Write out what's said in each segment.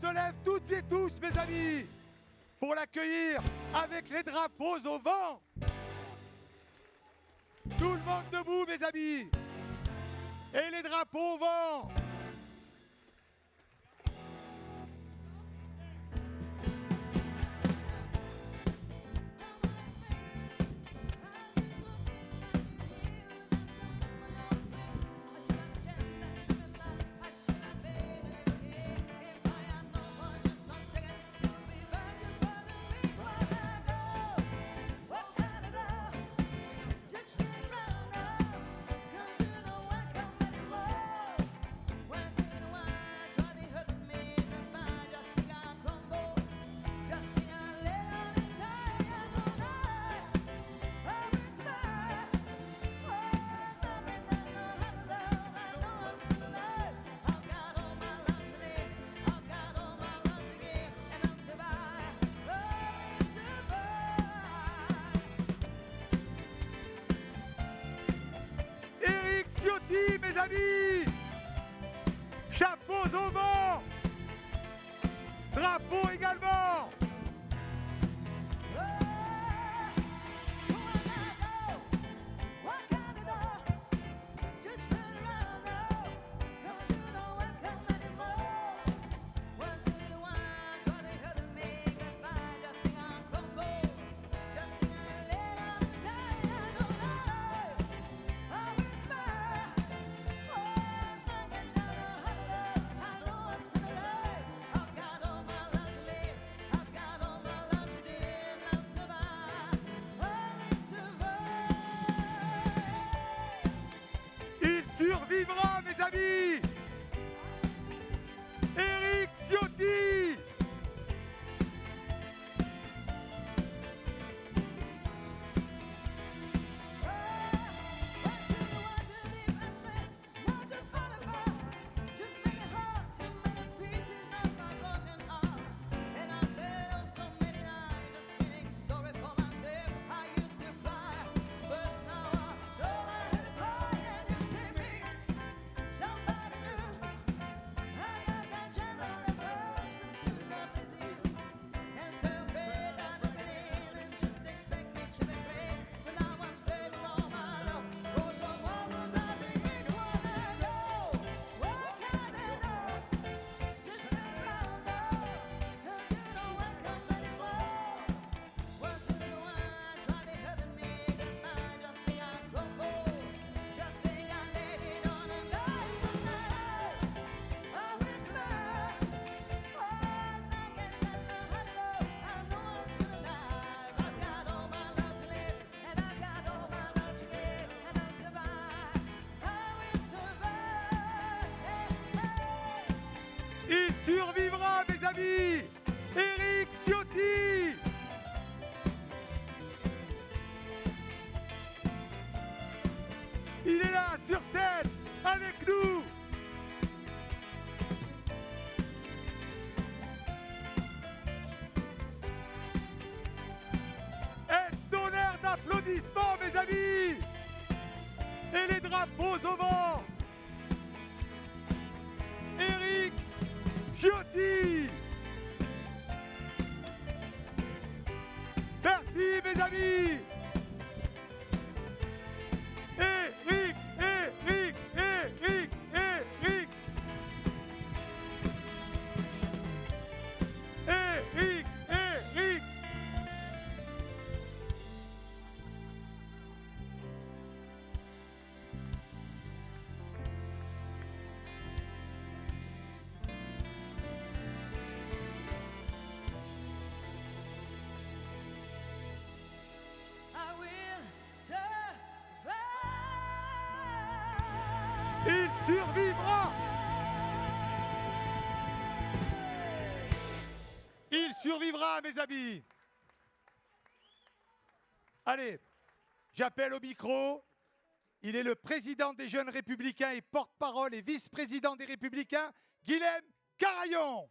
se lève toutes et tous, mes amis, pour l'accueillir avec les drapeaux au vent. Tout le monde debout, mes amis. Et les drapeaux au vent. Mes amis, chapeaux au vent, drapeau également. Survivra, mes amis. Éric Ciotti. Il survivra, mes amis. Éric Ciotti. Il est là, sur scène, avec nous. Un tonnerre d'applaudissements, mes amis. Et les drapeaux au vent. Éric Ciotti. Merci, mes amis. Éric, Éric, Éric, Éric. Éric, Éric. Il survivra. Il survivra, mes amis. Allez, j'appelle au micro. Il est le président des Jeunes Républicains et porte-parole et vice-président des Républicains, Guilhem Carayon.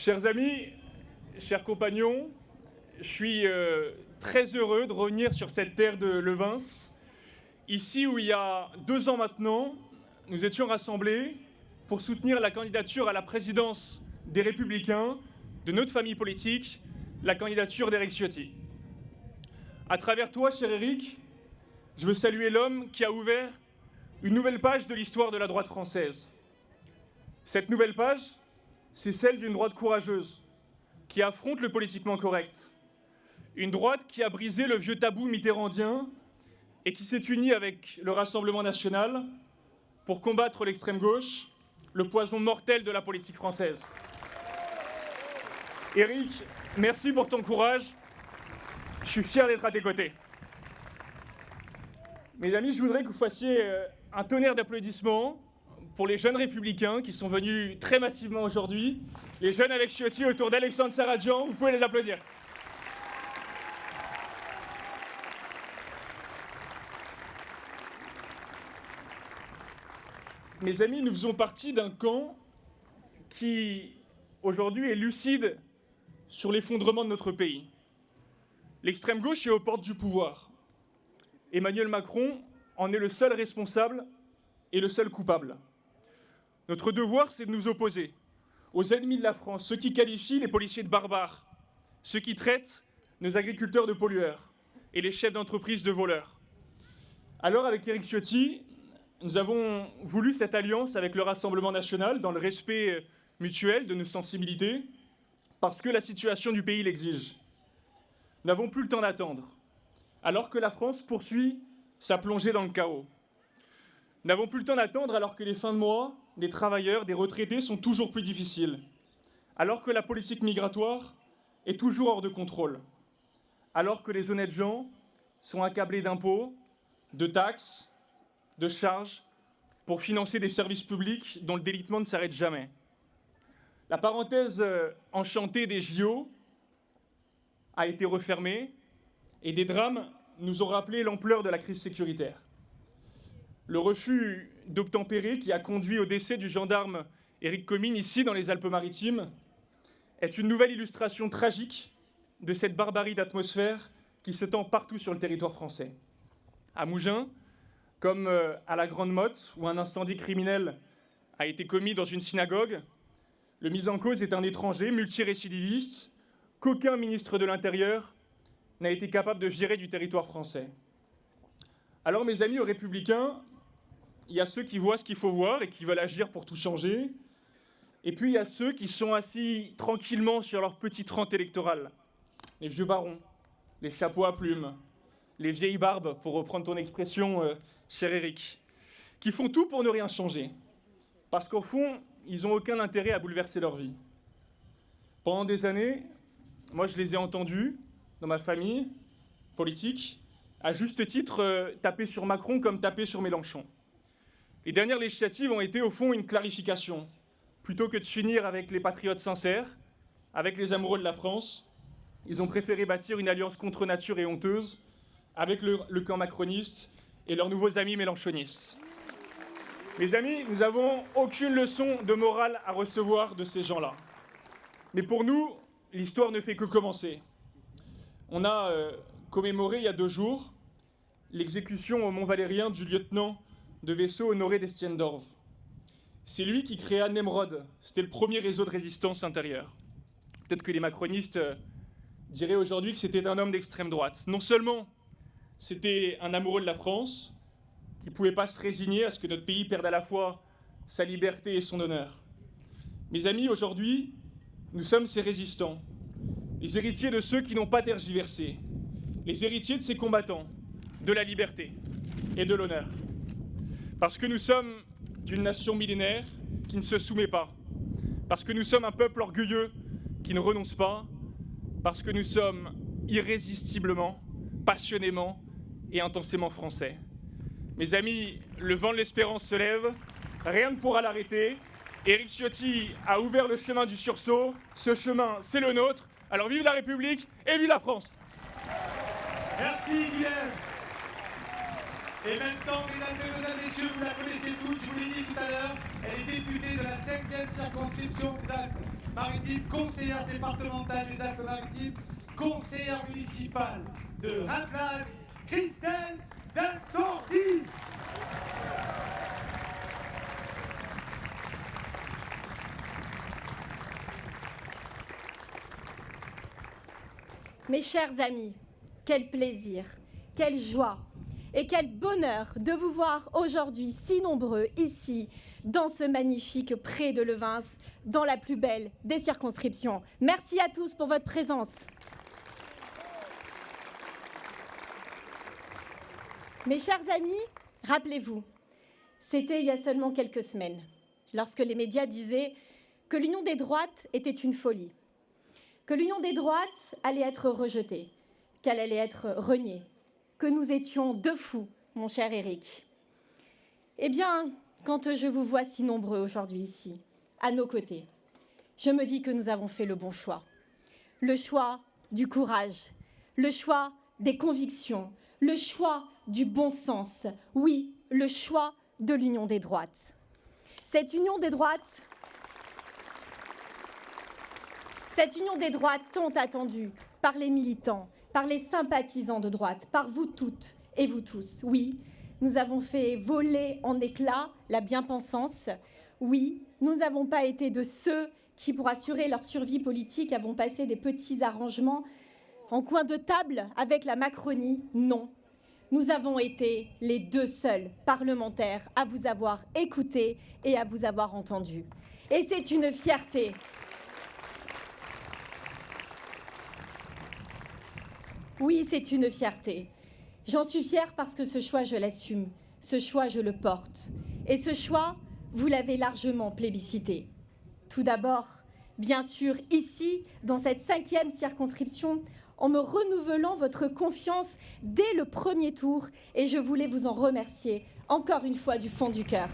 Chers amis, chers compagnons, je suis très heureux de revenir sur cette terre de Levins, ici où il y a 2 ans maintenant, nous étions rassemblés pour soutenir la candidature à la présidence des Républicains de notre famille politique, la candidature d'Éric Ciotti. À travers toi, cher Éric, je veux saluer l'homme qui a ouvert une nouvelle page de l'histoire de la droite française. Cette nouvelle page, c'est celle d'une droite courageuse, qui affronte le politiquement correct. Une droite qui a brisé le vieux tabou mitterrandien et qui s'est unie avec le Rassemblement national pour combattre l'extrême gauche, le poison mortel de la politique française. Éric, merci pour ton courage. Je suis fier d'être à tes côtés. Mes amis, je voudrais que vous fassiez un tonnerre d'applaudissements pour les jeunes républicains qui sont venus très massivement aujourd'hui. Les jeunes avec Ciotti autour d'Alexandre Saradjian, vous pouvez les applaudir. Mes amis, nous faisons partie d'un camp qui, aujourd'hui, est lucide sur l'effondrement de notre pays. L'extrême gauche est aux portes du pouvoir. Emmanuel Macron en est le seul responsable et le seul coupable. Notre devoir, c'est de nous opposer aux ennemis de la France, ceux qui qualifient les policiers de barbares, ceux qui traitent nos agriculteurs de pollueurs et les chefs d'entreprise de voleurs. Alors, avec Éric Ciotti, nous avons voulu cette alliance avec le Rassemblement national dans le respect mutuel de nos sensibilités, parce que la situation du pays l'exige. Nous n'avons plus le temps d'attendre, alors que la France poursuit sa plongée dans le chaos. Nous n'avons plus le temps d'attendre alors que les fins de mois des travailleurs, des retraités sont toujours plus difficiles, alors que la politique migratoire est toujours hors de contrôle, alors que les honnêtes gens sont accablés d'impôts, de taxes, de charges pour financer des services publics dont le délitement ne s'arrête jamais. La parenthèse enchantée des JO a été refermée et des drames nous ont rappelé l'ampleur de la crise sécuritaire. Le refus d'obtempérer qui a conduit au décès du gendarme Éric Comines, ici dans les Alpes-Maritimes, est une nouvelle illustration tragique de cette barbarie d'atmosphère qui s'étend partout sur le territoire français. À Mougins, comme à la Grande Motte, où un incendie criminel a été commis dans une synagogue, le mis en cause est un étranger multirécidiviste qu'aucun ministre de l'Intérieur n'a été capable de virer du territoire français. Alors, mes amis aux Républicains, il y a ceux qui voient ce qu'il faut voir et qui veulent agir pour tout changer. Et puis, il y a ceux qui sont assis tranquillement sur leur petite rente électorale. Les vieux barons, les chapeaux à plumes, les vieilles barbes, pour reprendre ton expression, cher Éric, qui font tout pour ne rien changer. Parce qu'au fond, ils n'ont aucun intérêt à bouleverser leur vie. Pendant des années, moi, je les ai entendus, dans ma famille politique, à juste titre, taper sur Macron comme taper sur Mélenchon. Les dernières législatives ont été, au fond, une clarification. Plutôt que de s'unir avec les patriotes sincères, avec les amoureux de la France, ils ont préféré bâtir une alliance contre nature et honteuse avec le camp macroniste et leurs nouveaux amis mélenchonistes. Mes amis, nous n'avons aucune leçon de morale à recevoir de ces gens-là. Mais pour nous, l'histoire ne fait que commencer. On a commémoré il y a 2 jours l'exécution au Mont-Valérien du lieutenant de vaisseau Honoré d'Estienne-d'Orve. C'est lui qui créa Nemrod. C'était le premier réseau de résistance intérieure. Peut-être que les macronistes diraient aujourd'hui que c'était un homme d'extrême droite. Non seulement c'était un amoureux de la France qui ne pouvait pas se résigner à ce que notre pays perde à la fois sa liberté et son honneur. Mes amis, aujourd'hui, nous sommes ces résistants, les héritiers de ceux qui n'ont pas tergiversé, les héritiers de ces combattants, de la liberté et de l'honneur. Parce que nous sommes d'une nation millénaire qui ne se soumet pas, parce que nous sommes un peuple orgueilleux qui ne renonce pas, parce que nous sommes irrésistiblement, passionnément et intensément français. Mes amis, le vent de l'espérance se lève, rien ne pourra l'arrêter. Éric Ciotti a ouvert le chemin du sursaut, ce chemin c'est le nôtre, alors vive la République et vive la France. Merci Guillaume. Et maintenant, mesdames et messieurs, vous la connaissez toutes, je vous l'ai dit tout à l'heure, elle est députée de la 5e circonscription des Alpes. Alpes-Maritimes, conseillère départementale des Alpes-Maritimes, conseillère municipale de Reims, Christelle Deltordi. Mes chers amis, quel plaisir, quelle joie et quel bonheur de vous voir aujourd'hui si nombreux ici, dans ce magnifique pré de Levins, dans la plus belle des circonscriptions. Merci à tous pour votre présence. Mes chers amis, rappelez-vous, c'était il y a seulement quelques semaines, lorsque les médias disaient que l'union des droites était une folie, que l'union des droites allait être rejetée, qu'elle allait être reniée, que nous étions deux fous, mon cher Éric. Eh bien, quand je vous vois si nombreux aujourd'hui ici, à nos côtés, je me dis que nous avons fait le bon choix. Le choix du courage, le choix des convictions, le choix du bon sens, oui, le choix de l'union des droites. Cette union des droites tant attendue par les militants, par les sympathisants de droite, par vous toutes et vous tous. Oui, nous avons fait voler en éclats la bien-pensance. Oui, nous n'avons pas été de ceux qui, pour assurer leur survie politique, avons passé des petits arrangements en coin de table avec la Macronie. Non, nous avons été les deux seuls parlementaires à vous avoir écouté et à vous avoir entendu. Et c'est une fierté. Oui, c'est une fierté. J'en suis fière parce que ce choix, je l'assume. Ce choix, je le porte. Et ce choix, vous l'avez largement plébiscité. Tout d'abord, bien sûr, ici, dans cette 5e circonscription, en me renouvelant votre confiance dès le premier tour. Et je voulais vous en remercier, encore une fois, du fond du cœur.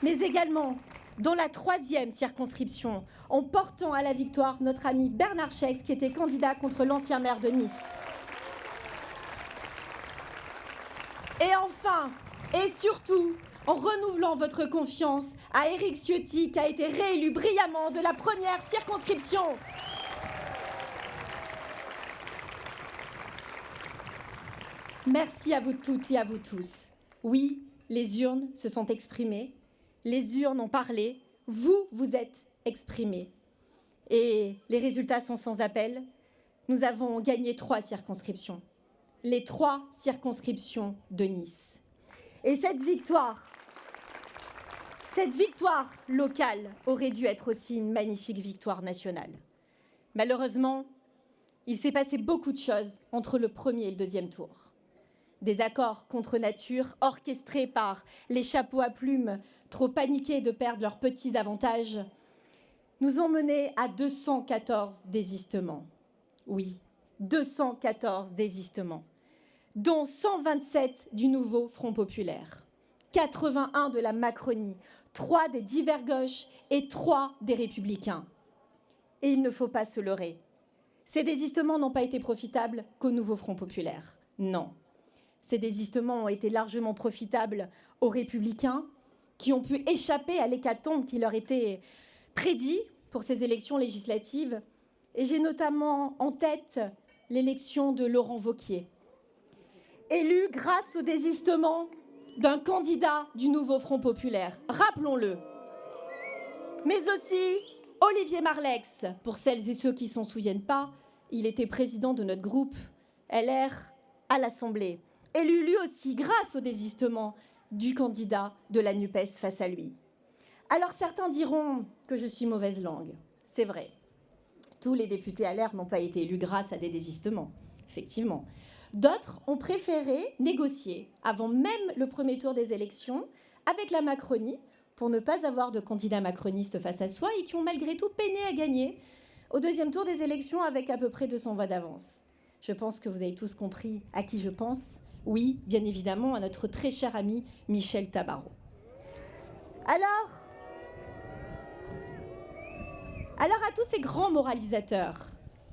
Mais également, dans la 3e circonscription, en portant à la victoire notre ami Bernard Schex, qui était candidat contre l'ancien maire de Nice. Et enfin, et surtout, en renouvelant votre confiance à Éric Ciotti, qui a été réélu brillamment de la 1re circonscription. Merci à vous toutes et à vous tous. Oui, les urnes se sont exprimées, les urnes ont parlé, vous vous êtes exprimés. Et les résultats sont sans appel. Nous avons gagné 3 circonscriptions, les 3 circonscriptions de Nice. Et cette victoire locale aurait dû être aussi une magnifique victoire nationale. Malheureusement, il s'est passé beaucoup de choses entre le 1er et le 2e tour. Des accords contre nature orchestrés par les chapeaux à plumes, trop paniqués de perdre leurs petits avantages, nous ont menés à 214 désistements. Oui, 214 désistements, dont 127 du nouveau Front populaire, 81 de la Macronie, 3 des divers gauches et 3 des Républicains. Et il ne faut pas se leurrer. Ces désistements n'ont pas été profitables qu'au nouveau Front populaire. Non. Ces désistements ont été largement profitables aux Républicains qui ont pu échapper à l'hécatombe qui leur était prédit pour ces élections législatives. Et j'ai notamment en tête l'élection de Laurent Wauquiez, élu grâce au désistement d'un candidat du nouveau Front populaire, rappelons-le. Mais aussi Olivier Marleix, pour celles et ceux qui ne s'en souviennent pas, il était président de notre groupe LR à l'Assemblée, élu lui aussi grâce au désistement du candidat de la NUPES face à lui. Alors certains diront que je suis mauvaise langue. C'est vrai. Tous les députés LR n'ont pas été élus grâce à des désistements, effectivement. D'autres ont préféré négocier avant même le premier tour des élections avec la Macronie pour ne pas avoir de candidats macronistes face à soi et qui ont malgré tout peiné à gagner au 2e tour des élections avec à peu près 200 voix d'avance. Je pense que vous avez tous compris à qui je pense. Oui, bien évidemment, à notre très cher ami Michel Tabarot. Alors à tous ces grands moralisateurs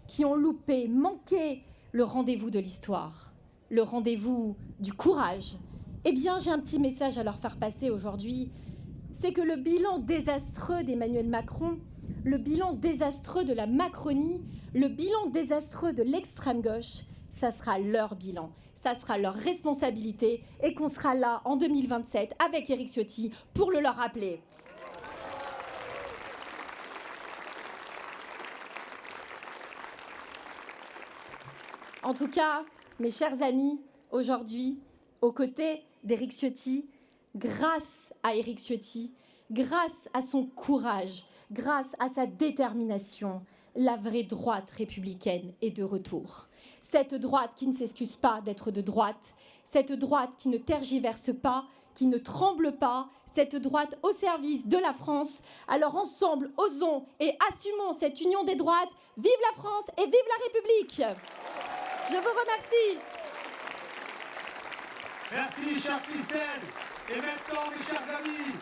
qui ont loupé, manqué le rendez-vous de l'histoire, le rendez-vous du courage, eh bien j'ai un petit message à leur faire passer aujourd'hui c'est que le bilan désastreux d'Emmanuel Macron, le bilan désastreux de la Macronie, le bilan désastreux de l'extrême gauche, ça sera leur bilan, ça sera leur responsabilité et qu'on sera là en 2027 avec Éric Ciotti pour le leur rappeler. En tout cas, mes chers amis, aujourd'hui, aux côtés d'Éric Ciotti, grâce à Éric Ciotti, grâce à son courage, grâce à sa détermination, la vraie droite républicaine est de retour. Cette droite qui ne s'excuse pas d'être de droite, cette droite qui ne tergiverse pas, qui ne tremble pas, cette droite au service de la France. Alors ensemble, osons et assumons cette union des droites. Vive la France et vive la République! Je vous remercie. Merci, chère Christelle. Et maintenant, mes chers amis,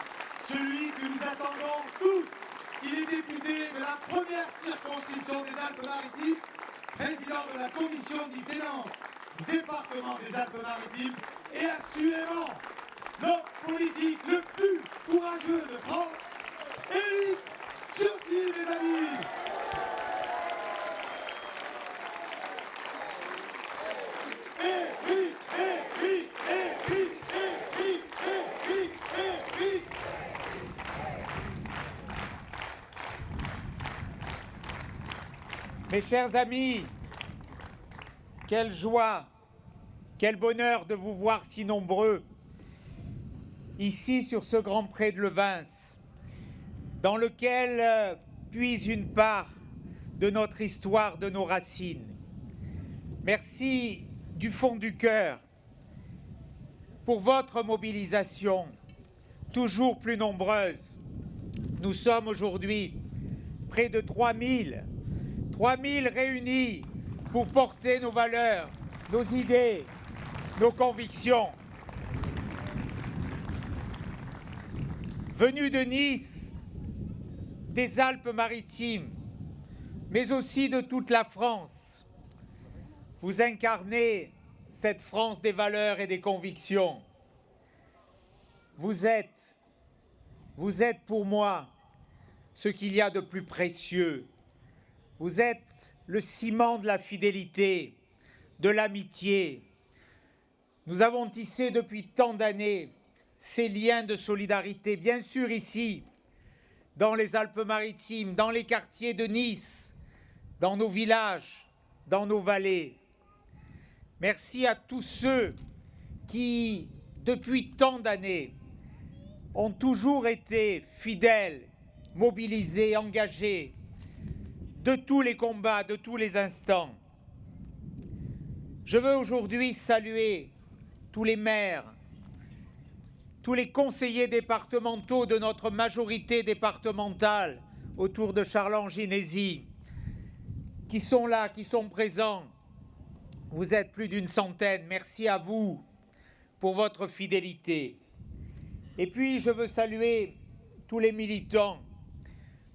celui que nous attendons tous, il est député de la première circonscription des Alpes-Maritimes, président de la commission des finances du département des Alpes-Maritimes et assurément l'homme politique le plus courageux de France, Éric Ciotti, mes amis. Mes chers amis, quelle joie, quel bonheur de vous voir si nombreux ici sur ce grand pré de Levins, dans lequel puise une part de notre histoire, de nos racines. Merci du fond du cœur pour votre mobilisation, toujours plus nombreuse. Nous sommes aujourd'hui près de 3000 réunis pour porter nos valeurs, nos idées, nos convictions. Venus de Nice, des Alpes-Maritimes, mais aussi de toute la France, vous incarnez cette France des valeurs et des convictions. Vous êtes pour moi ce qu'il y a de plus précieux. Vous êtes le ciment de la fidélité, de l'amitié. Nous avons tissé depuis tant d'années ces liens de solidarité, bien sûr ici, dans les Alpes-Maritimes, dans les quartiers de Nice, dans nos villages, dans nos vallées. Merci à tous ceux qui, depuis tant d'années, ont toujours été fidèles, mobilisés, engagés, de tous les combats, de tous les instants. Je veux aujourd'hui saluer tous les maires, tous les conseillers départementaux de notre majorité départementale autour de Charlans-Ginesy, qui sont là, qui sont présents. Vous êtes plus d'une centaine. Merci à vous pour votre fidélité. Et puis, je veux saluer tous les militants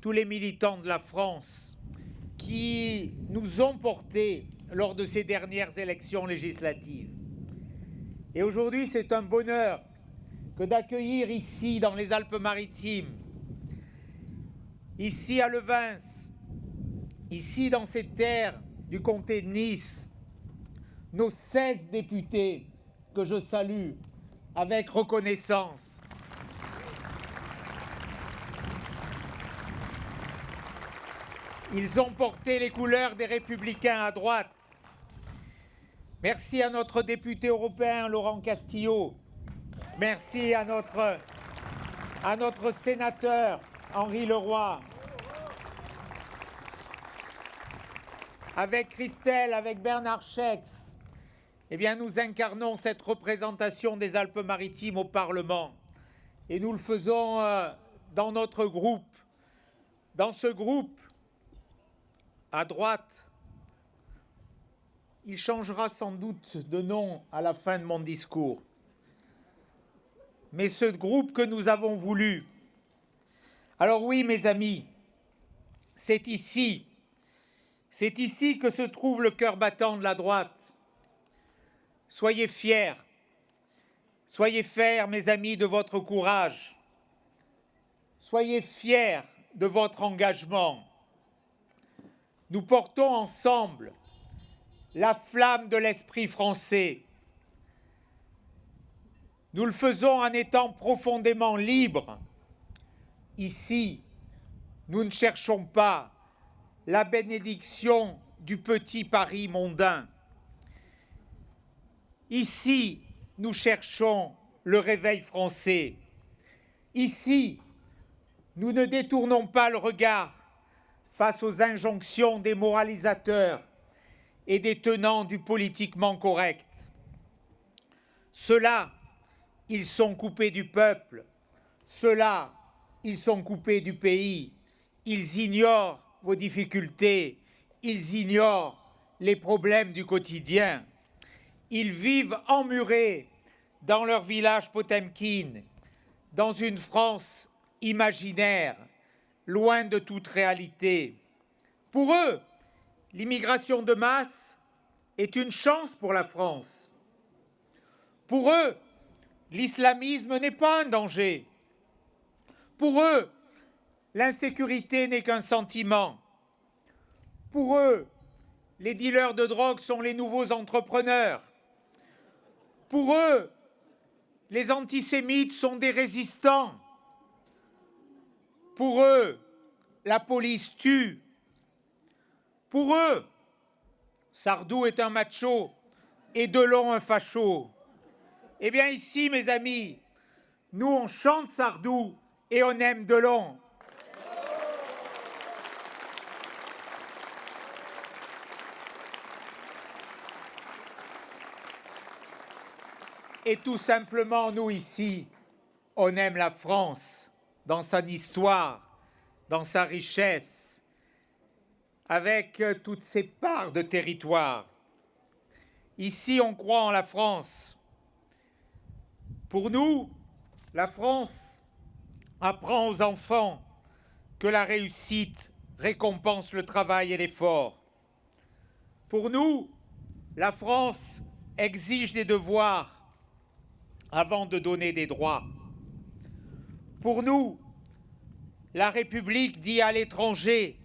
de la France qui nous ont portés lors de ces dernières élections législatives. Et aujourd'hui, c'est un bonheur que d'accueillir ici, dans les Alpes-Maritimes, ici à Levins, ici dans ces terres du comté de Nice, nos 16 députés que je salue avec reconnaissance. Ils ont porté les couleurs des Républicains à droite. Merci à notre député européen Laurent Castillo. Merci à notre sénateur Henri Leroy. Avec Christelle, avec Bernard Schex, eh bien, nous incarnons cette représentation des Alpes-Maritimes au Parlement. Et nous le faisons dans notre groupe. Dans ce groupe, à droite, il changera sans doute de nom à la fin de mon discours. Mais ce groupe que nous avons voulu. Alors oui, mes amis, c'est ici que se trouve le cœur battant de la droite. Soyez fiers, mes amis, de votre courage. soyez fiers de votre engagement. Nous portons ensemble la flamme de l'esprit français. Nous le faisons en étant profondément libres. Ici, nous ne cherchons pas la bénédiction du petit Paris mondain. Ici, nous cherchons le réveil français. Ici, nous ne détournons pas le regard face aux injonctions des moralisateurs et des tenants du politiquement correct. Ceux-là, ils sont coupés du peuple. Ceux-là, ils sont coupés du pays. Ils ignorent vos difficultés. Ils ignorent les problèmes du quotidien. Ils vivent emmurés dans leur village Potemkin, dans une France imaginaire, loin de toute réalité. Pour eux, l'immigration de masse est une chance pour la France. Pour eux, l'islamisme n'est pas un danger. Pour eux, l'insécurité n'est qu'un sentiment. Pour eux, les dealers de drogue sont les nouveaux entrepreneurs. Pour eux, les antisémites sont des résistants. Pour eux, la police tue. Pour eux, Sardou est un macho et Delon un facho. Eh bien ici, mes amis, nous on chante Sardou et on aime Delon. Et tout simplement, nous ici, on aime la France dans sa histoire, dans sa richesse, avec toutes ses parts de territoire. Ici, on croit en la France. Pour nous, la France apprend aux enfants que la réussite récompense le travail et l'effort. Pour nous, la France exige des devoirs avant de donner des droits. Pour nous, la République dit à l'étranger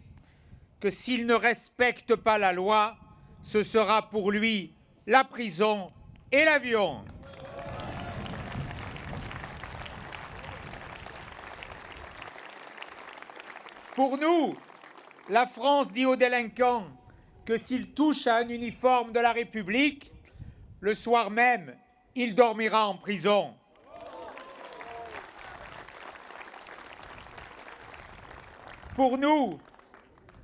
que s'il ne respecte pas la loi, ce sera pour lui la prison et l'avion. Pour nous, la France dit aux délinquants que s'il touche à un uniforme de la République, le soir même, il dormira en prison. Pour nous,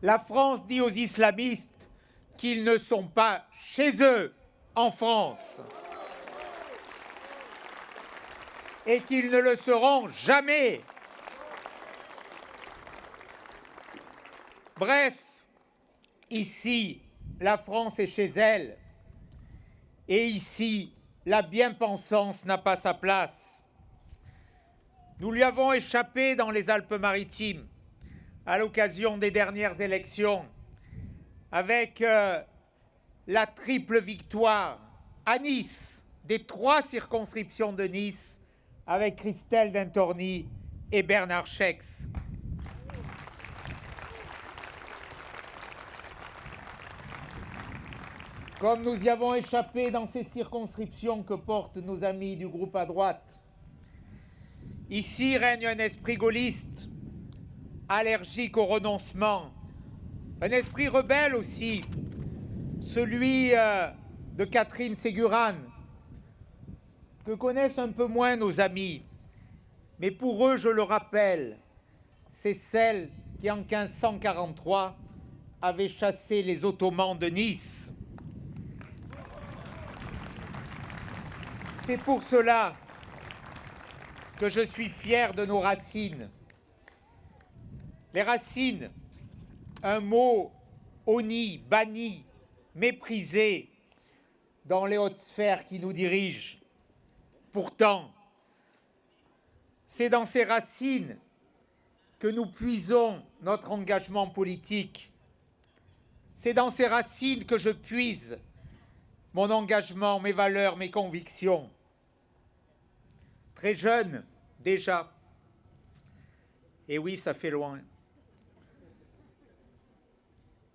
la France dit aux islamistes qu'ils ne sont pas chez eux en France et qu'ils ne le seront jamais. Bref, ici, la France est chez elle et ici, la bien-pensance n'a pas sa place. Nous lui avons échappé dans les Alpes-Maritimes à l'occasion des dernières élections avec la triple victoire à Nice, des 3 circonscriptions de Nice, avec Christelle Dintorni et Bernard Schex. Comme nous y avons échappé dans ces circonscriptions que portent nos amis du groupe à droite. Ici règne un esprit gaulliste, allergique au renoncement, un esprit rebelle aussi, celui de Catherine Ségurane, que connaissent un peu moins nos amis. Mais pour eux, je le rappelle, c'est celle qui, en 1543, avait chassé les Ottomans de Nice. C'est pour cela que je suis fier de nos racines. Les racines, un mot honni, banni, méprisé dans les hautes sphères qui nous dirigent. Pourtant, c'est dans ces racines que nous puisons notre engagement politique. C'est dans ces racines que je puise mon engagement, mes valeurs, mes convictions. Très jeune, déjà, Et oui, ça fait loin.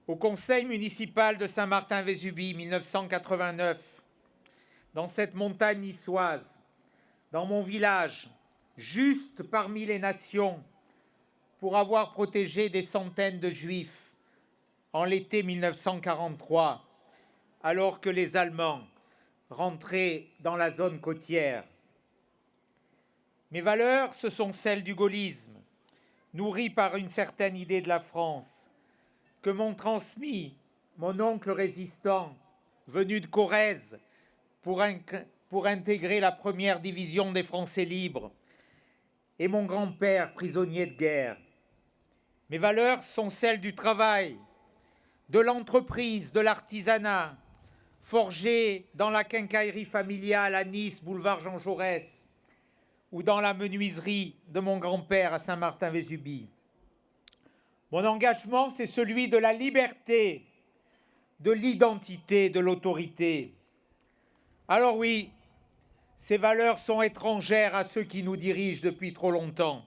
Au conseil municipal de Saint-Martin-Vésubie, 1989, dans cette montagne niçoise, dans mon village, juste parmi les nations, pour avoir protégé des centaines de Juifs en l'été 1943, alors que les Allemands rentraient dans la zone côtière. Mes valeurs, ce sont celles du gaullisme, nourries par une certaine idée de la France, que m'ont transmis mon oncle résistant, venu de Corrèze, pour intégrer la première division des Français libres, et mon grand-père, prisonnier de guerre. Mes valeurs sont celles du travail, de l'entreprise, de l'artisanat, forgées dans la quincaillerie familiale à Nice, boulevard Jean Jaurès, ou dans la menuiserie de mon grand-père à Saint-Martin-Vésubie. Mon engagement, c'est celui de la liberté, de l'identité, de l'autorité. Alors oui, ces valeurs sont étrangères à ceux qui nous dirigent depuis trop longtemps.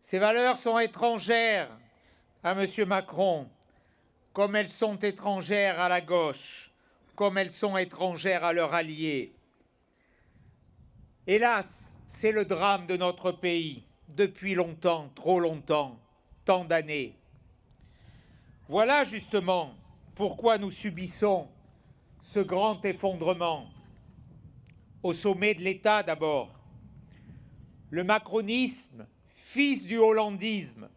Ces valeurs sont étrangères à M. Macron, comme elles sont étrangères à la gauche, comme elles sont étrangères à leurs alliés. Hélas, c'est le drame de notre pays, depuis longtemps, trop longtemps, tant d'années. Voilà justement pourquoi nous subissons ce grand effondrement. Au sommet de l'État d'abord. Le macronisme, fils du hollandisme,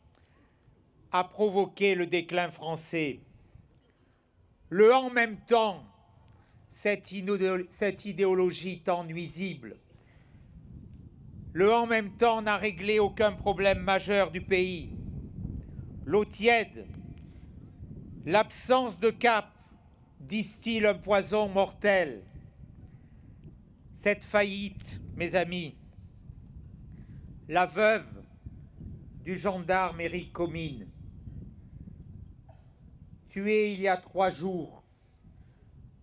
a provoqué le déclin français. Le en même temps, cette idéologie tant nuisible, le en même temps n'a réglé aucun problème majeur du pays. L'eau tiède, l'absence de cap distille un poison mortel. Cette faillite, mes amis, la veuve du gendarme Éric Comines, tué il y a 3 jours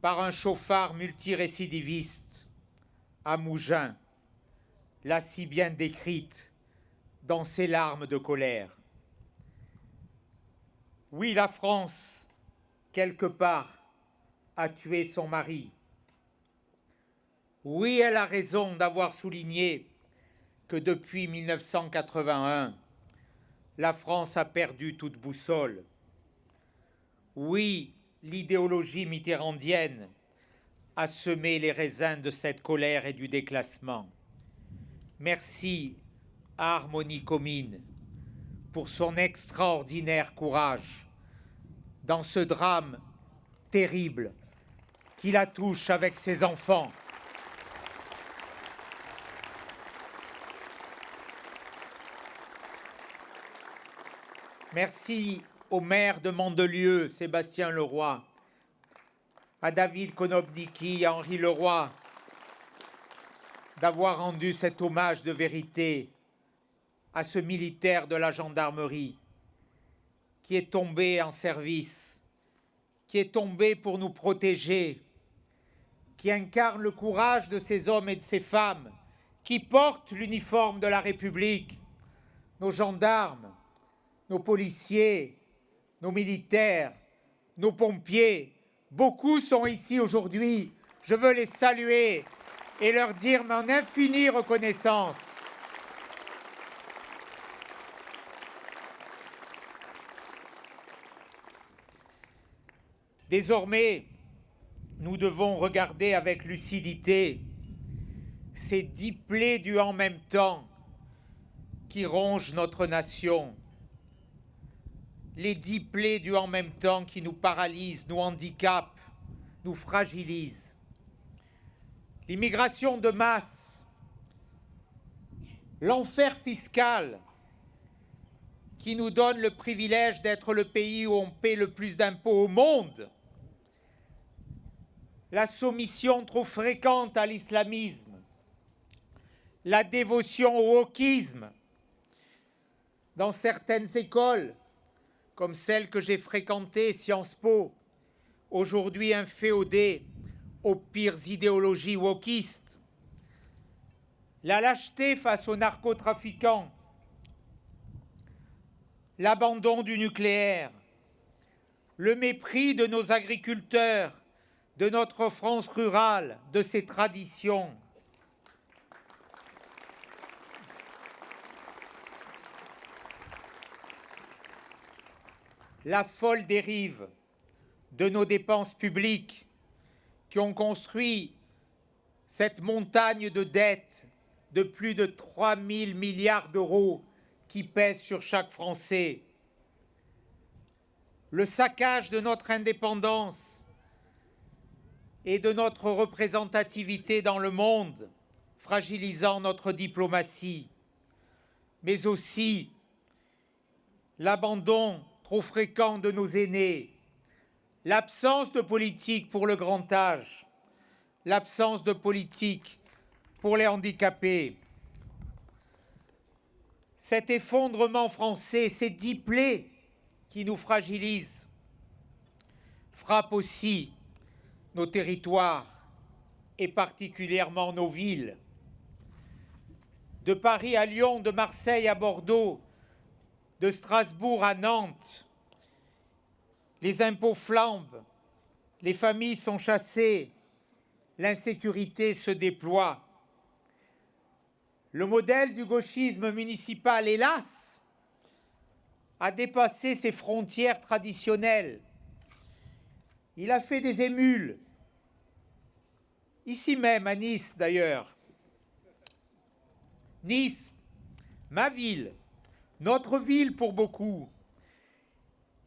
par un chauffard multirécidiviste à Mougins, l'a si bien décrite dans ses larmes de colère. Oui, la France, quelque part, a tué son mari. Oui, elle a raison d'avoir souligné que depuis 1981, la France a perdu toute boussole. Oui, l'idéologie mitterrandienne a semé les raisins de cette colère et du déclassement. Merci à Harmonie Comines pour son extraordinaire courage dans ce drame terrible qui la touche avec ses enfants. Merci au maire de Mandelieu, Sébastien Leroy, à David Konopnicki, à Henri Leroy, d'avoir rendu cet hommage de vérité à ce militaire de la gendarmerie qui est tombé en service, qui est tombé pour nous protéger, qui incarne le courage de ces hommes et de ces femmes qui portent l'uniforme de la République, nos gendarmes, nos policiers, nos militaires, nos pompiers. Beaucoup sont ici aujourd'hui. Je veux les saluer et leur dire mon infinie reconnaissance. Désormais, nous devons regarder avec lucidité ces 10 plaies du en même temps qui rongent notre nation. Les 10 plaies du en même temps qui nous paralysent, nous handicapent, nous fragilisent. L'immigration de masse, l'enfer fiscal qui nous donne le privilège d'être le pays où on paie le plus d'impôts au monde, la soumission trop fréquente à l'islamisme, la dévotion au wokisme dans certaines écoles, comme celle que j'ai fréquentée, Sciences Po, aujourd'hui inféodée aux pires idéologies wokistes, la lâcheté face aux narcotrafiquants, l'abandon du nucléaire, le mépris de nos agriculteurs, de notre France rurale, de ses traditions. La folle dérive de nos dépenses publiques qui ont construit cette montagne de dettes de plus de 3 000 milliards d'euros qui pèsent sur chaque Français. Le saccage de notre indépendance et de notre représentativité dans le monde, fragilisant notre diplomatie, mais aussi l'abandon trop fréquent de nos aînés, l'absence de politique pour le grand âge, l'absence de politique pour les handicapés. Cet effondrement français, ces 10 plaies qui nous fragilisent, frappent aussi nos territoires et particulièrement nos villes. De Paris à Lyon, de Marseille à Bordeaux, de Strasbourg à Nantes, les impôts flambent, les familles sont chassées, l'insécurité se déploie. Le modèle du gauchisme municipal, hélas, a dépassé ses frontières traditionnelles. Il a fait des émules, ici même à Nice d'ailleurs. Nice, ma ville, notre ville pour beaucoup,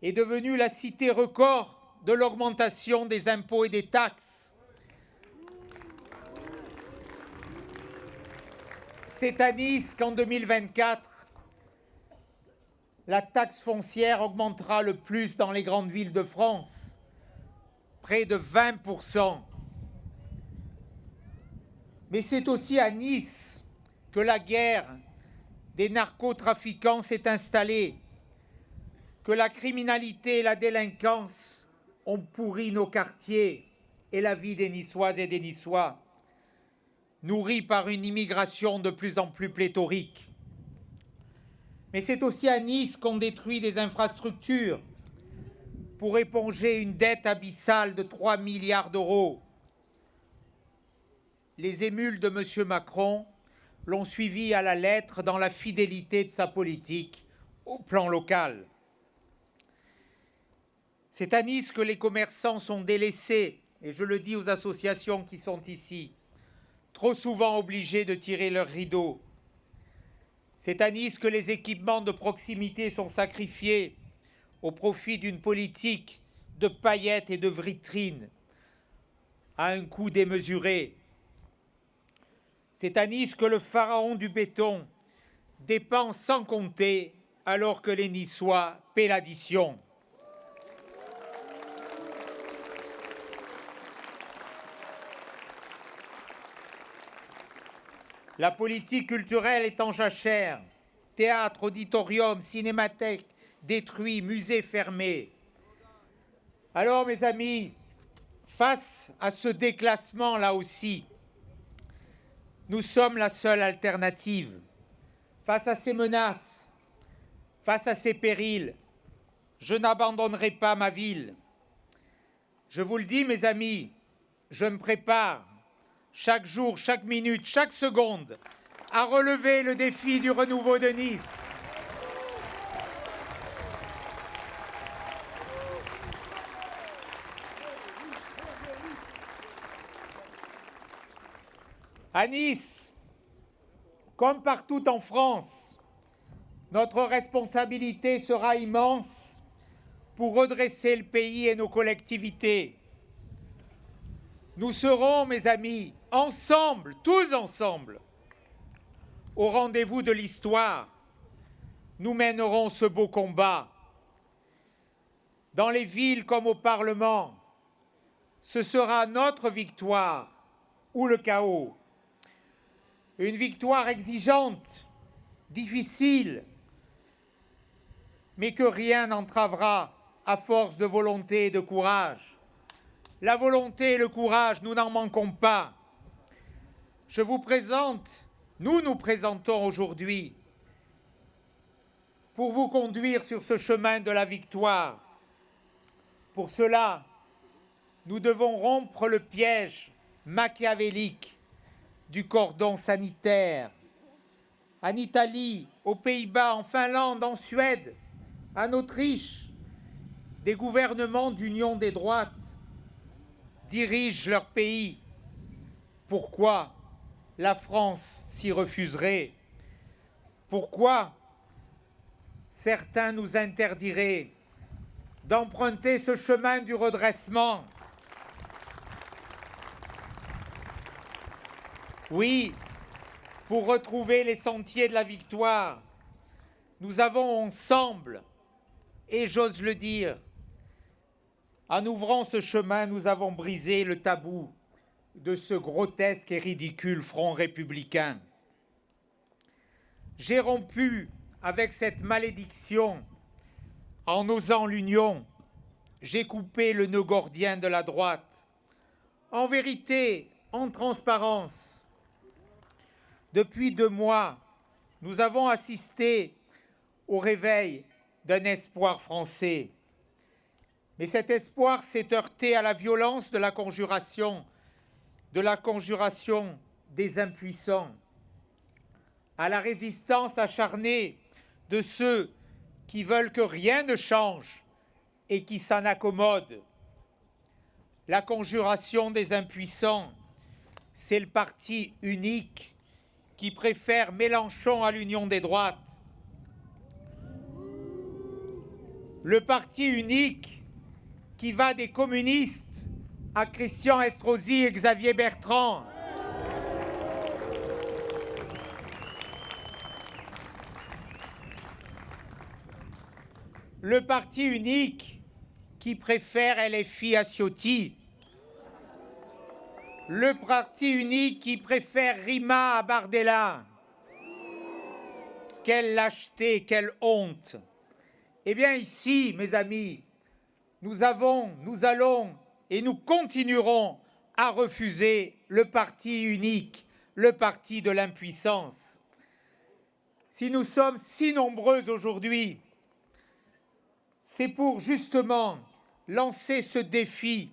est devenue la cité record de l'augmentation des impôts et des taxes. C'est à Nice qu'en 2024, la taxe foncière augmentera le plus dans les grandes villes de France, près de 20%. Mais c'est aussi à Nice que la guerre des narcotrafiquants s'est installée, que la criminalité et la délinquance ont pourri nos quartiers et la vie des Niçoises et des Niçois, nourris par une immigration de plus en plus pléthorique. Mais c'est aussi à Nice qu'on détruit des infrastructures pour éponger une dette abyssale de 3 milliards d'euros. Les émules de M. Macron l'ont suivi à la lettre dans la fidélité de sa politique au plan local. C'est à Nice que les commerçants sont délaissés, et je le dis aux associations qui sont ici, trop souvent obligés de tirer leurs rideaux. C'est à Nice que les équipements de proximité sont sacrifiés au profit d'une politique de paillettes et de vitrines à un coût démesuré. C'est à Nice que le pharaon du béton dépense sans compter alors que les Niçois paient l'addition. La politique culturelle est en jachère. Théâtre, auditorium, cinémathèque détruits, musées fermés. Alors, mes amis, face à ce déclassement là aussi, nous sommes la seule alternative. Face à ces menaces, face à ces périls, je n'abandonnerai pas ma ville. Je vous le dis, mes amis, je me prépare chaque jour, chaque minute, chaque seconde, à relever le défi du renouveau de Nice. À Nice, comme partout en France, notre responsabilité sera immense pour redresser le pays et nos collectivités. Nous serons, mes amis, ensemble, tous ensemble, au rendez-vous de l'histoire. Nous mènerons ce beau combat. Dans les villes comme au Parlement, ce sera notre victoire ou le chaos. Une victoire exigeante, difficile, mais que rien n'entravera à force de volonté et de courage. La volonté et le courage, nous n'en manquons pas. Nous nous présentons aujourd'hui pour vous conduire sur ce chemin de la victoire. Pour cela, nous devons rompre le piège machiavélique du cordon sanitaire. En Italie, aux Pays-Bas, en Finlande, en Suède, en Autriche, des gouvernements d'union des droites dirigent leur pays. Pourquoi la France s'y refuserait? Pourquoi certains nous interdiraient d'emprunter ce chemin du redressement? Oui, pour retrouver les sentiers de la victoire, nous avons ensemble, et j'ose le dire, en ouvrant ce chemin, nous avons brisé le tabou de ce grotesque et ridicule front républicain. J'ai rompu avec cette malédiction en osant l'union. J'ai coupé le nœud gordien de la droite. En vérité, en transparence, depuis 2 mois, nous avons assisté au réveil d'un espoir français. Mais cet espoir s'est heurté à la violence de la conjuration des impuissants, à la résistance acharnée de ceux qui veulent que rien ne change et qui s'en accommodent. La conjuration des impuissants, c'est le parti unique qui préfère Mélenchon à l'union des droites. Le parti unique qui va des communistes à Christian Estrosi et Xavier Bertrand. Le parti unique qui préfère LFI à Ciotti. Le parti unique qui préfère Rima à Bardella. Quelle lâcheté, quelle honte! Eh bien ici, mes amis, nous allons et nous continuerons à refuser le parti unique, le parti de l'impuissance. Si nous sommes si nombreux aujourd'hui, c'est pour justement lancer ce défi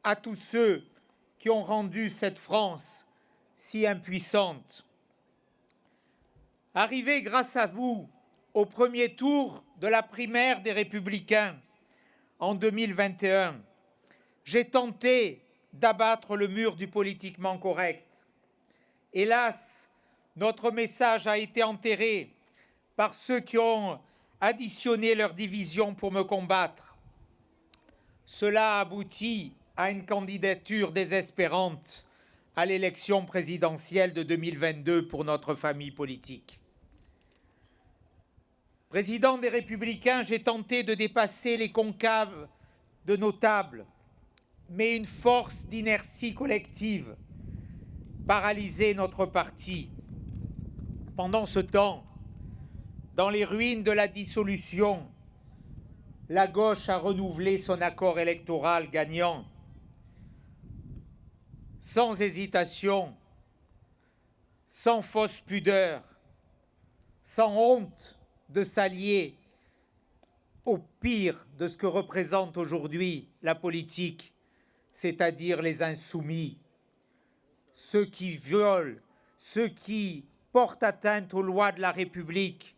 à tous ceux qui ont rendu cette France si impuissante. Arrivé grâce à vous au premier tour de la primaire des Républicains en 2021, j'ai tenté d'abattre le mur du politiquement correct. Hélas, notre message a été enterré par ceux qui ont additionné leurs divisions pour me combattre. Cela aboutit à une candidature désespérante à l'élection présidentielle de 2022 pour notre famille politique. Président des Républicains, j'ai tenté de dépasser les concaves de nos tables, mais une force d'inertie collective paralysait notre parti. Pendant ce temps, dans les ruines de la dissolution, la gauche a renouvelé son accord électoral gagnant. Sans hésitation, sans fausse pudeur, sans honte de s'allier au pire de ce que représente aujourd'hui la politique, c'est-à-dire les insoumis, ceux qui violent, ceux qui portent atteinte aux lois de la République,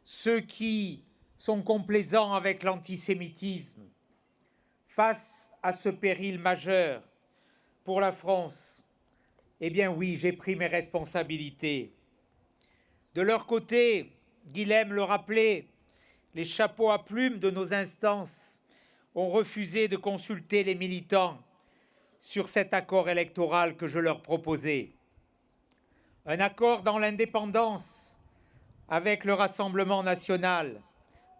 ceux qui sont complaisants avec l'antisémitisme. Face à ce péril majeur pour la France, eh bien oui, j'ai pris mes responsabilités. De leur côté, Guilhem le rappelait, les chapeaux à plumes de nos instances ont refusé de consulter les militants sur cet accord électoral que je leur proposais. Un accord dans l'indépendance avec le Rassemblement national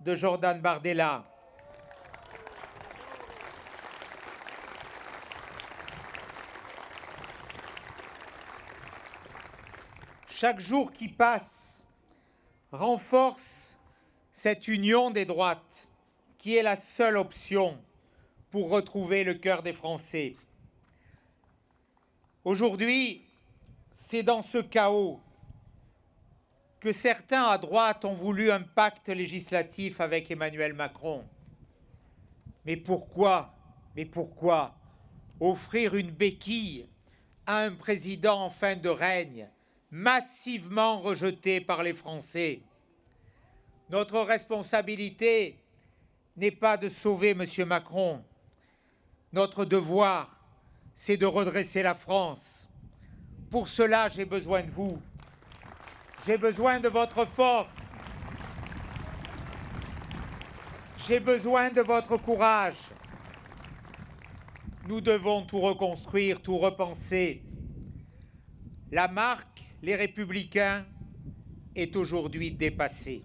de Jordan Bardella. Chaque jour qui passe renforce cette union des droites qui est la seule option pour retrouver le cœur des Français. Aujourd'hui, c'est dans ce chaos que certains à droite ont voulu un pacte législatif avec Emmanuel Macron. Mais pourquoi offrir une béquille à un président en fin de règne, massivement rejeté par les Français? Notre responsabilité n'est pas de sauver M. Macron. Notre devoir, c'est de redresser la France. Pour cela, j'ai besoin de vous. J'ai besoin de votre force. J'ai besoin de votre courage. Nous devons tout reconstruire, tout repenser. La marque, les Républicains, est aujourd'hui dépassée.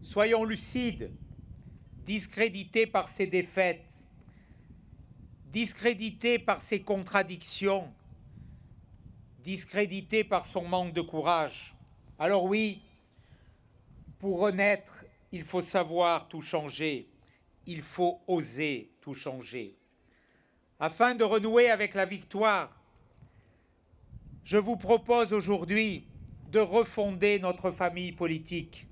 Soyons lucides, discrédités par ces défaites, discrédités par ses contradictions, discrédités par son manque de courage. Alors oui, pour renaître, il faut savoir tout changer, il faut oser tout changer. Afin de renouer avec la victoire, je vous propose aujourd'hui de refonder notre famille politique.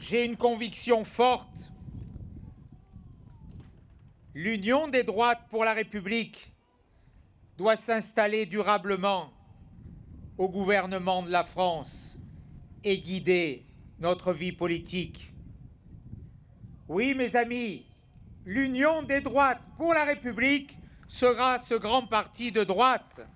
J'ai une conviction forte. L'union des droites pour la République doit s'installer durablement au gouvernement de la France et guider notre vie politique. Oui, mes amis, l'union des droites pour la République sera ce grand parti de droite.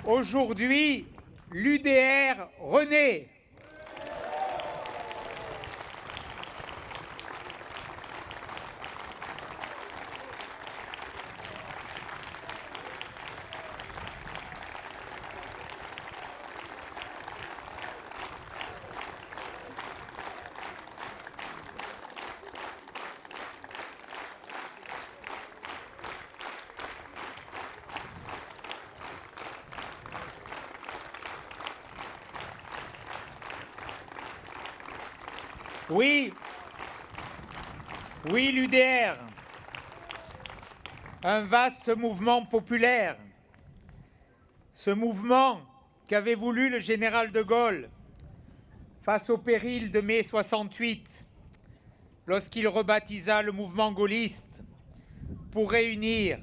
Aujourd'hui, l'UDR renaît. Oui, l'UDR, un vaste mouvement populaire. Ce mouvement qu'avait voulu le général de Gaulle face au péril de mai 68, lorsqu'il rebaptisa le mouvement gaulliste pour réunir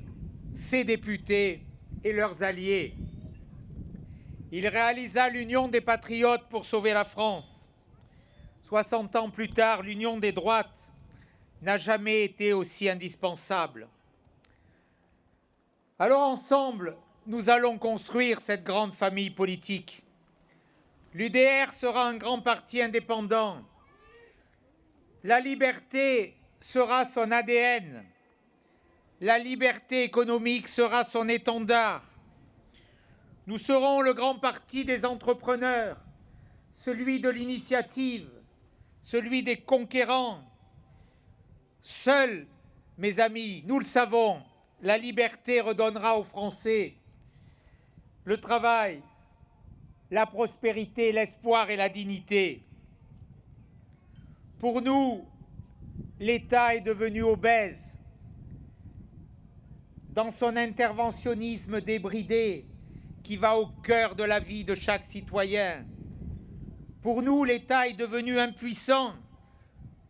ses députés et leurs alliés. Il réalisa l'union des patriotes pour sauver la France. 60 ans plus tard, l'union des droites n'a jamais été aussi indispensable. Alors ensemble, nous allons construire cette grande famille politique. L'UDR sera un grand parti indépendant. La liberté sera son ADN. La liberté économique sera son étendard. Nous serons le grand parti des entrepreneurs, celui de l'initiative, celui des conquérants. Seul, mes amis, nous le savons, la liberté redonnera aux Français le travail, la prospérité, l'espoir et la dignité. Pour nous, l'État est devenu obèse. Dans son interventionnisme débridé qui va au cœur de la vie de chaque citoyen. Pour nous, l'État est devenu impuissant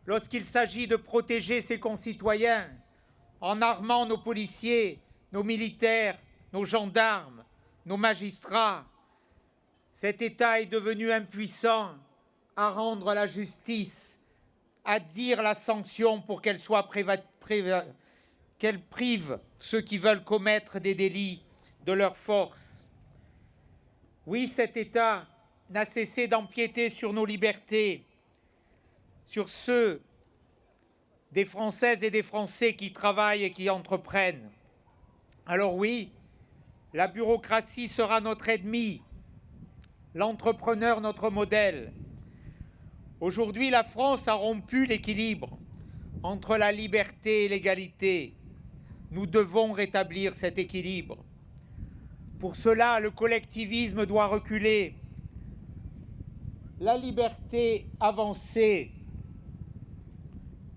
lorsqu'il s'agit de protéger ses concitoyens en armant nos policiers, nos militaires, nos gendarmes, nos magistrats. Cet État est devenu impuissant à rendre la justice, à dire la sanction pour qu'elle soit qu'elle prive ceux qui veulent commettre des délits de leur force. Oui, cet État n'a cessé d'empiéter sur nos libertés, sur ceux des Françaises et des Français qui travaillent et qui entreprennent. Alors oui, la bureaucratie sera notre ennemi, l'entrepreneur notre modèle. Aujourd'hui, la France a rompu l'équilibre entre la liberté et l'égalité. Nous devons rétablir cet équilibre. Pour cela, le collectivisme doit reculer. La liberté avancer.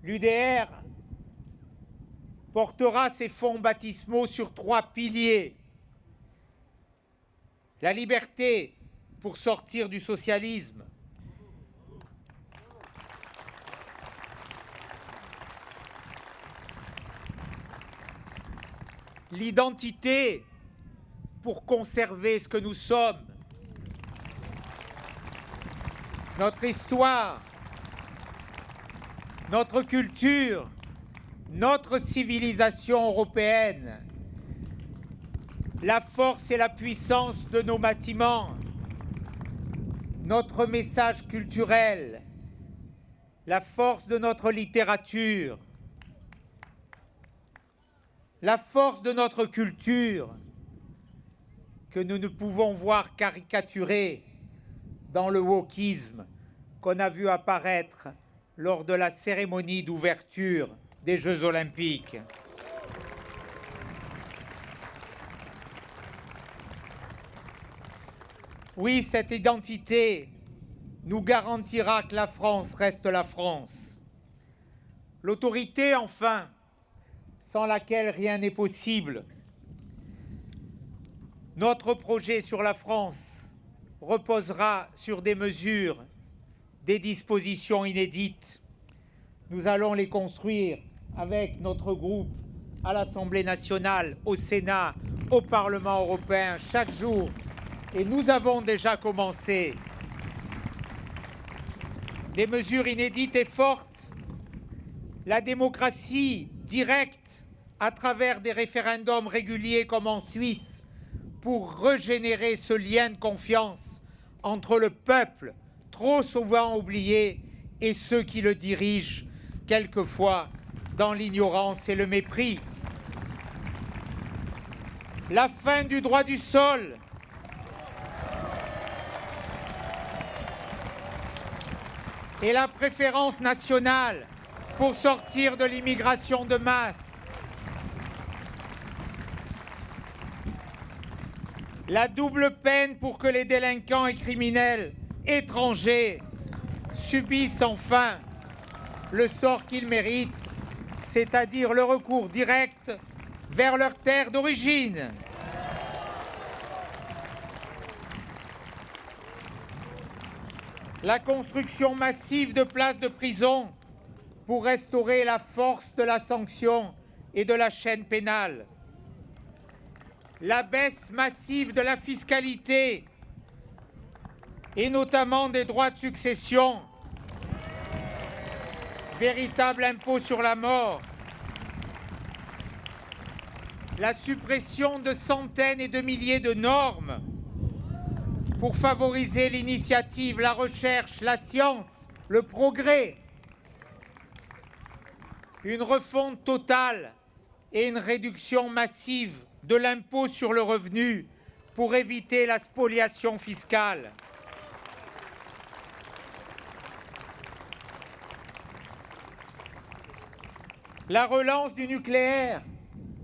L'UDR portera ses fonds baptismaux sur 3 piliers. La liberté pour sortir du socialisme. L'identité pour conserver ce que nous sommes. Notre histoire, notre culture, notre civilisation européenne, la force et la puissance de nos bâtiments, notre message culturel, la force de notre littérature, la force de notre culture que nous ne pouvons voir caricaturée dans le wokisme qu'on a vu apparaître lors de la cérémonie d'ouverture des Jeux olympiques. Oui, cette identité nous garantira que la France reste la France. L'autorité, enfin, sans laquelle rien n'est possible. Notre projet sur la France reposera sur des mesures, des dispositions inédites. Nous allons les construire avec notre groupe à l'Assemblée nationale, au Sénat, au Parlement européen, chaque jour. Et nous avons déjà commencé. Des mesures inédites et fortes. La démocratie directe à travers des référendums réguliers comme en Suisse pour régénérer ce lien de confiance entre le peuple, trop souvent oublié, et ceux qui le dirigent, quelquefois dans l'ignorance et le mépris. La fin du droit du sol. Et la préférence nationale pour sortir de l'immigration de masse. La double peine pour que les délinquants et criminels étrangers subissent enfin le sort qu'ils méritent, c'est-à-dire le recours direct vers leur terre d'origine. La construction massive de places de prison pour restaurer la force de la sanction et de la chaîne pénale. La baisse massive de la fiscalité et notamment des droits de succession, véritable impôt sur la mort. La suppression de centaines et de milliers de normes pour favoriser l'initiative, la recherche, la science, le progrès. Une refonte totale et une réduction massive de l'impôt sur le revenu pour éviter la spoliation fiscale. La relance du nucléaire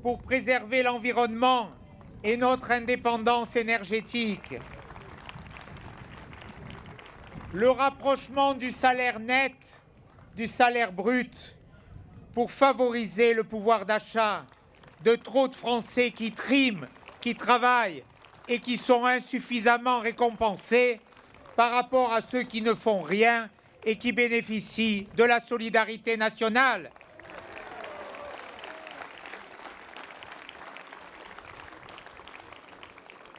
pour préserver l'environnement et notre indépendance énergétique. Le rapprochement du salaire net du salaire brut pour favoriser le pouvoir d'achat de trop de Français qui triment, qui travaillent et qui sont insuffisamment récompensés par rapport à ceux qui ne font rien et qui bénéficient de la solidarité nationale.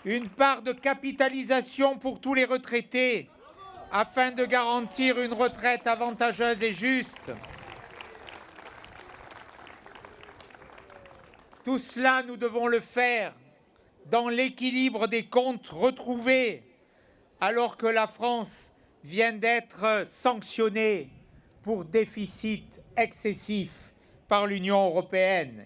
Une part de capitalisation pour tous les retraités afin de garantir une retraite avantageuse et juste. Tout cela, nous devons le faire dans l'équilibre des comptes retrouvés, alors que la France vient d'être sanctionnée pour déficit excessif par l'Union européenne.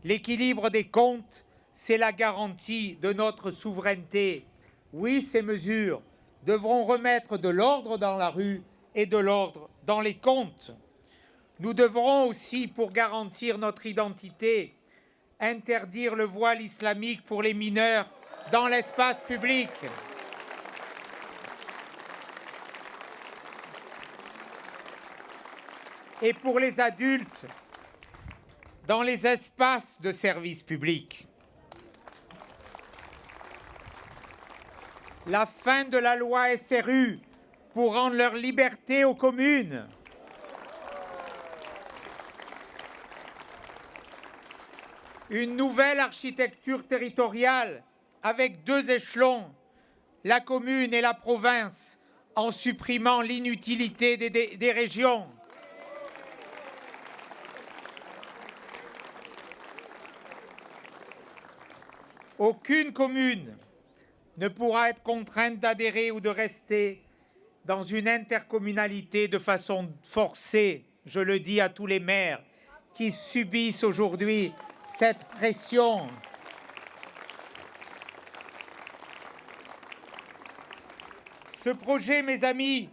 L'équilibre des comptes, c'est la garantie de notre souveraineté. Oui, ces mesures devront remettre de l'ordre dans la rue et de l'ordre dans les comptes. Nous devrons aussi, pour garantir notre identité, interdire le voile islamique pour les mineurs dans l'espace public. Et pour les adultes, dans les espaces de service public. La fin de la loi SRU pour rendre leur liberté aux communes. Une nouvelle architecture territoriale avec 2 échelons, la commune et la province, en supprimant l'inutilité des régions. Aucune commune ne pourra être contrainte d'adhérer ou de rester dans une intercommunalité de façon forcée. Je le dis à tous les maires qui subissent aujourd'hui cette pression. Ce projet, mes amis,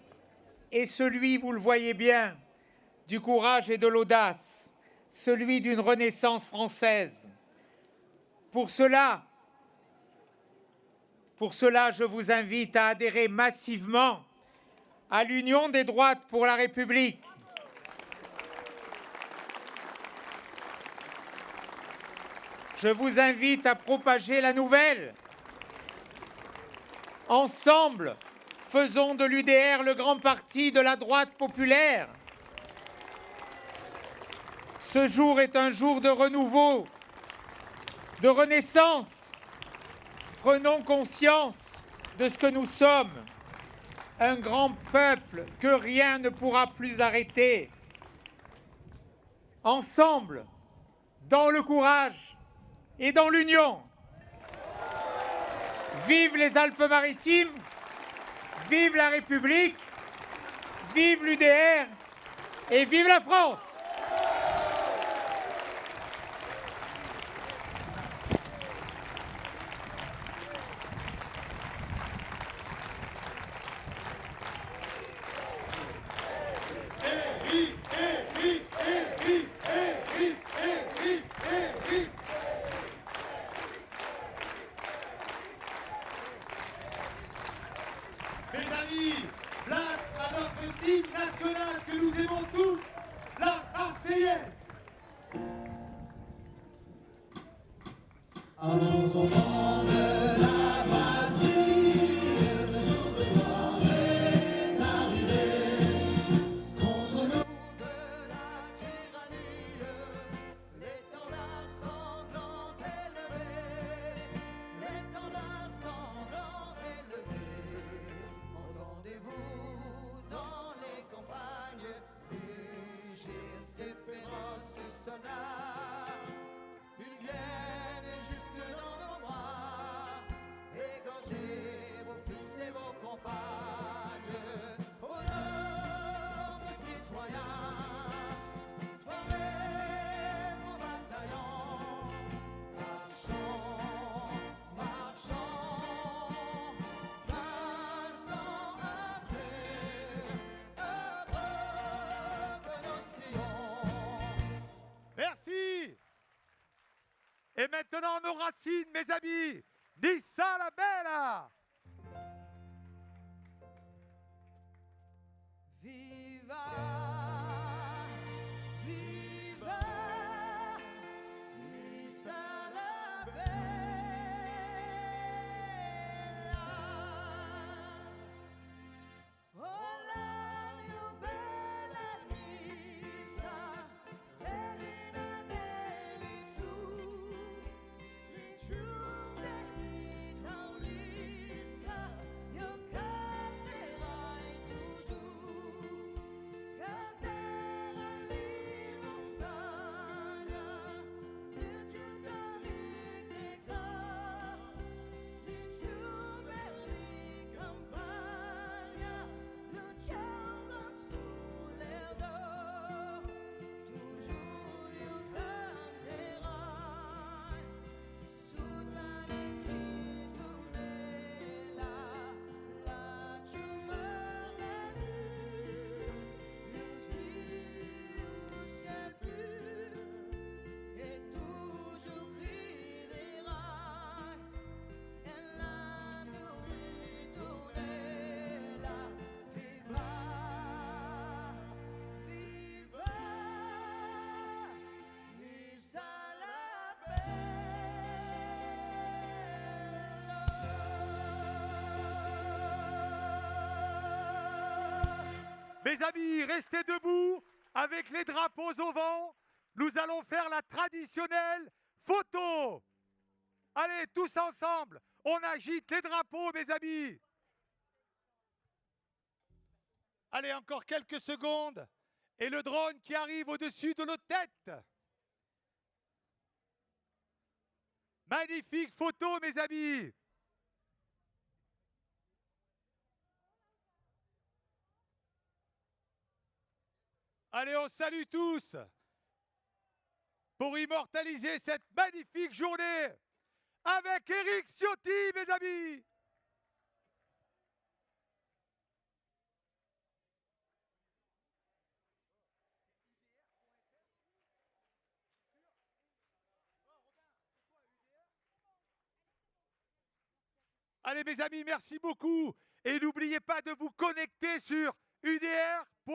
est celui, vous le voyez bien, du courage et de l'audace, celui d'une renaissance française. Pour cela, je vous invite à adhérer massivement à l'Union des droites pour la République. Je vous invite à propager la nouvelle. Ensemble, faisons de l'UDR le grand parti de la droite populaire. Ce jour est un jour de renouveau, de renaissance. Prenons conscience de ce que nous sommes, un grand peuple que rien ne pourra plus arrêter. Ensemble, dans le courage et dans l'union. Vive les Alpes-Maritimes, vive la République, vive l'UDR et vive la France! Mes amis, place à notre hymne national que nous aimons tous, la Marseillaise. À nos enfants de la patrie, le jour de gloire est arrivé. Contre nous de la tyrannie, l'étendard sanglant élevé, l'étendard sanglant élevé. Entendez-vous dans les campagnes mugir ces féroces soldats? Ils viennent jusque dans nos bras, égorger vos fils et vos compagnes. Aux hommes citoyens, formez vos bataillons. Marchons, marchons, passons après nos sillons. Merci. Et maintenant nos racines, mes amis. Nissa la bella. Viva, viva, Nissa la bella. Oh la mia bella Nissa, bellina degli flu, li giunge Lissa, io canterai toujours. amis, restez debout avec les drapeaux au vent. Nous allons faire la traditionnelle photo. Allez, tous ensemble, on agite les drapeaux, mes amis. Allez, encore quelques secondes. Et le drone qui arrive au-dessus de nos têtes. Magnifique photo, mes amis. Allez, on salue tous pour immortaliser cette magnifique journée avec Éric Ciotti, mes amis. Allez, mes amis, merci beaucoup. Et n'oubliez pas de vous connecter sur udr.fr.